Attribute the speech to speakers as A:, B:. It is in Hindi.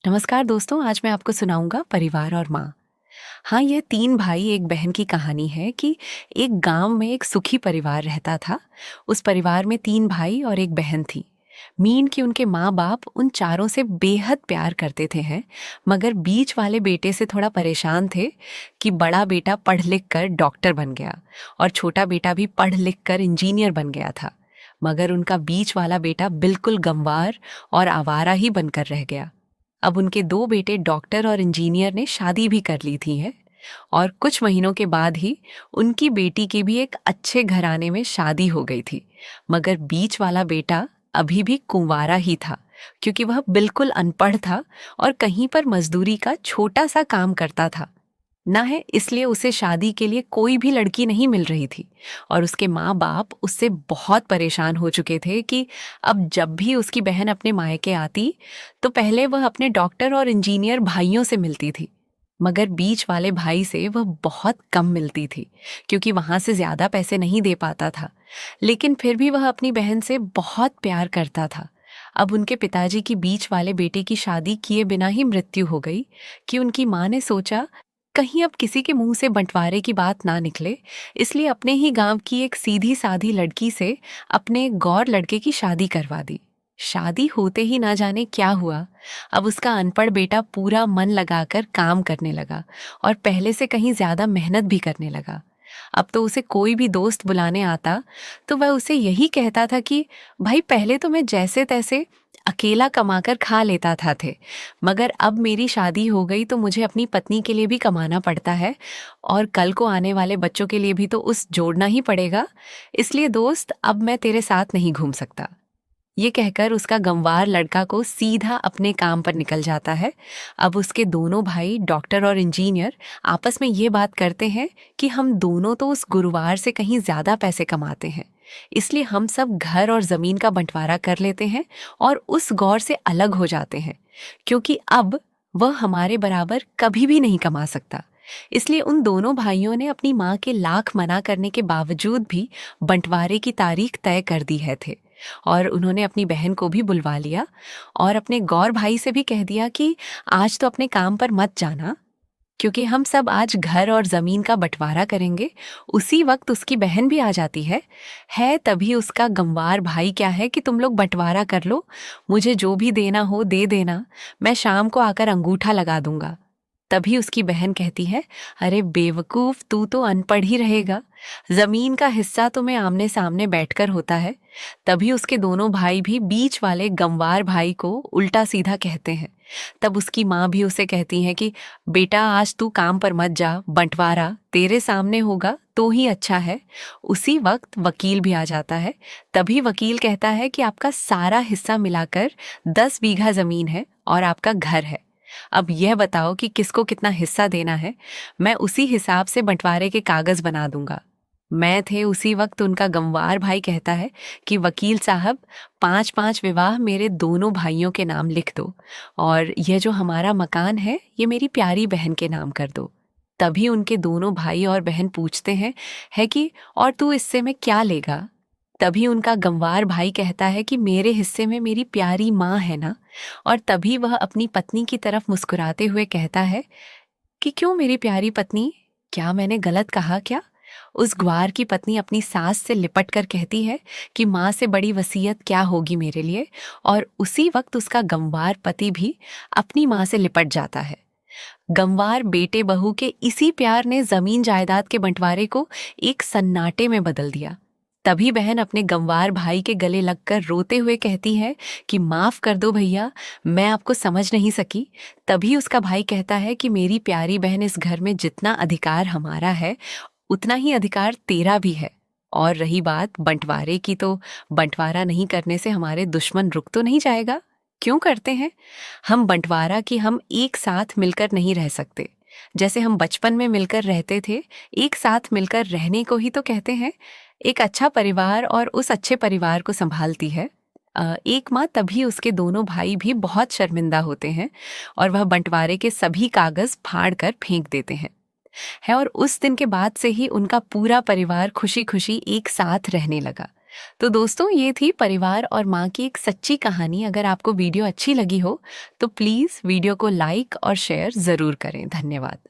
A: नमस्कार दोस्तों, आज मैं आपको सुनाऊंगा परिवार और माँ। हाँ, ये 3 भाई एक बहन की कहानी है कि एक गांव में एक सुखी परिवार रहता था। उस परिवार में 3 भाई और एक बहन थी। मीन कि उनके माँ बाप उन चारों से बेहद प्यार करते थे हैं, मगर बीच वाले बेटे से थोड़ा परेशान थे कि बड़ा बेटा पढ़ लिख कर डॉक्टर बन गया और छोटा बेटा भी पढ़ लिख कर इंजीनियर बन गया था। मगर उनका बीच वाला बेटा बिल्कुल गंवार और आवारा ही बनकर रह गया। अब उनके 2 बेटे डॉक्टर और इंजीनियर ने शादी भी कर ली थी है और कुछ महीनों के बाद ही उनकी बेटी की भी एक अच्छे घराने में शादी हो गई थी। मगर बीच वाला बेटा अभी भी कुंवारा ही था, क्योंकि वह बिल्कुल अनपढ़ था और कहीं पर मजदूरी का छोटा सा काम करता था ना है, इसलिए उसे शादी के लिए कोई भी लड़की नहीं मिल रही थी। और उसके माँ बाप उससे बहुत परेशान हो चुके थे कि अब जब भी उसकी बहन अपने मायके आती तो पहले वह अपने डॉक्टर और इंजीनियर भाइयों से मिलती थी, मगर बीच वाले भाई से वह बहुत कम मिलती थी, क्योंकि वहां से ज्यादा पैसे नहीं दे पाता था। लेकिन फिर भी वह अपनी बहन से बहुत प्यार करता था। अब उनके पिताजी की बीच वाले बेटे की शादी किए बिना ही मृत्यु हो गई कि उनकी माँ ने सोचा कहीं अब किसी के मुंह से बंटवारे की बात ना निकले, इसलिए अपने ही गांव की एक सीधी साधी लड़की से अपने गौर लड़के की शादी करवा दी। शादी होते ही ना जाने क्या हुआ। अब उसका अनपढ़ बेटा पूरा मन लगाकर काम करने लगा और पहले से कहीं ज्यादा मेहनत भी करने लगा। अब तो उसे कोई भी दोस्त बुलाने आता तो वह उसे यही कहता था कि भाई, पहले तो मैं जैसे तैसे अकेला कमाकर खा लेता था मगर अब मेरी शादी हो गई तो मुझे अपनी पत्नी के लिए भी कमाना पड़ता है और कल को आने वाले बच्चों के लिए भी तो उस जोड़ना ही पड़ेगा। इसलिए दोस्त, अब मैं तेरे साथ नहीं घूम सकता। ये कहकर उसका गंवार लड़का को सीधा अपने काम पर निकल जाता है। अब उसके दोनों भाई डॉक्टर और इंजीनियर आपस में ये बात करते हैं कि हम दोनों तो उस गुरुवार से कहीं ज्यादा पैसे कमाते हैं, इसलिए हम सब घर और जमीन का बंटवारा कर लेते हैं और उस गौर से अलग हो जाते हैं, क्योंकि अब वह हमारे बराबर कभी भी नहीं कमा सकता। इसलिए उन दोनों भाइयों ने अपनी माँ के लाख मना करने के बावजूद भी बंटवारे की तारीख तय कर दी है थे। और उन्होंने अपनी बहन को भी बुलवा लिया और अपने गौर भाई से भी कह दिया कि आज तो अपने काम पर मत जाना, क्योंकि हम सब आज घर और जमीन का बंटवारा करेंगे। उसी वक्त उसकी बहन भी आ जाती है तभी उसका गंवार भाई क्या है कि तुम लोग बंटवारा कर लो, मुझे जो भी देना हो दे देना, मैं शाम को आकर अंगूठा लगा दूंगा। तभी उसकी बहन कहती है, अरे बेवकूफ, तू तो अनपढ़ ही रहेगा, जमीन का हिस्सा तो मैं आमने सामने बैठकर होता है। तभी उसके दोनों भाई भी बीच वाले गंवार भाई को उल्टा सीधा कहते हैं। तब उसकी माँ भी उसे कहती है कि बेटा, आज तू काम पर मत जा, बंटवारा तेरे सामने होगा तो ही अच्छा है। उसी वक्त वकील भी आ जाता है। तभी वकील कहता है कि आपका सारा हिस्सा मिलाकर 10 बीघा जमीन है और आपका घर है। अब यह बताओ कि किसको कितना हिस्सा देना है, मैं उसी हिसाब से बंटवारे के कागज बना दूंगा। मैं थे उसी वक्त उनका गंवार भाई कहता है कि वकील साहब, 5-5 विवाह मेरे दोनों भाइयों के नाम लिख दो और यह जो हमारा मकान है ये मेरी प्यारी बहन के नाम कर दो। तभी उनके दोनों भाई और बहन पूछते हैं है कि और तू इससे में क्या लेगा। तभी उनका गंवार भाई कहता है कि मेरे हिस्से में मेरी प्यारी माँ है ना। और तभी वह अपनी पत्नी की तरफ मुस्कुराते हुए कहता है कि क्यों मेरी प्यारी पत्नी, क्या मैंने गलत कहा क्या। उस ग्वार की पत्नी अपनी सास से लिपट कर कहती है कि माँ से बड़ी वसीयत क्या होगी मेरे लिए। और उसी वक्त उसका गंवार पति भी अपनी माँ से लिपट जाता है। गंवार बेटे बहू के इसी प्यार ने जमीन जायदाद के बंटवारे को एक सन्नाटे में बदल दिया। तभी बहन अपने गंवार भाई के गले लगकर रोते हुए कहती है कि माफ कर दो भैया, मैं आपको समझ नहीं सकी। तभी उसका भाई कहता है कि मेरी प्यारी बहन, इस घर में जितना अधिकार हमारा है उतना ही अधिकार तेरा भी है। और रही बात बंटवारे की, तो बंटवारा नहीं करने से हमारे दुश्मन रुक तो नहीं जाएगा। क्यों करते हैं हम बंटवारा कि हम एक साथ मिलकर नहीं रह सकते। जैसे हम बचपन में मिलकर रहते थे, एक साथ मिलकर रहने को ही तो कहते हैं। एक अच्छा परिवार और उस अच्छे परिवार को संभालती है एक माँ। तभी उसके दोनों भाई भी बहुत शर्मिंदा होते हैं और वह बंटवारे के सभी कागज फाड़ कर फेंक देते हैं और उस दिन के बाद से ही उनका पूरा परिवार खुशी खुशी एक साथ रहने लगा। तो दोस्तों, ये थी परिवार और माँ की एक सच्ची कहानी। अगर आपको वीडियो अच्छी लगी हो तो प्लीज़ वीडियो को लाइक और शेयर ज़रूर करें। धन्यवाद।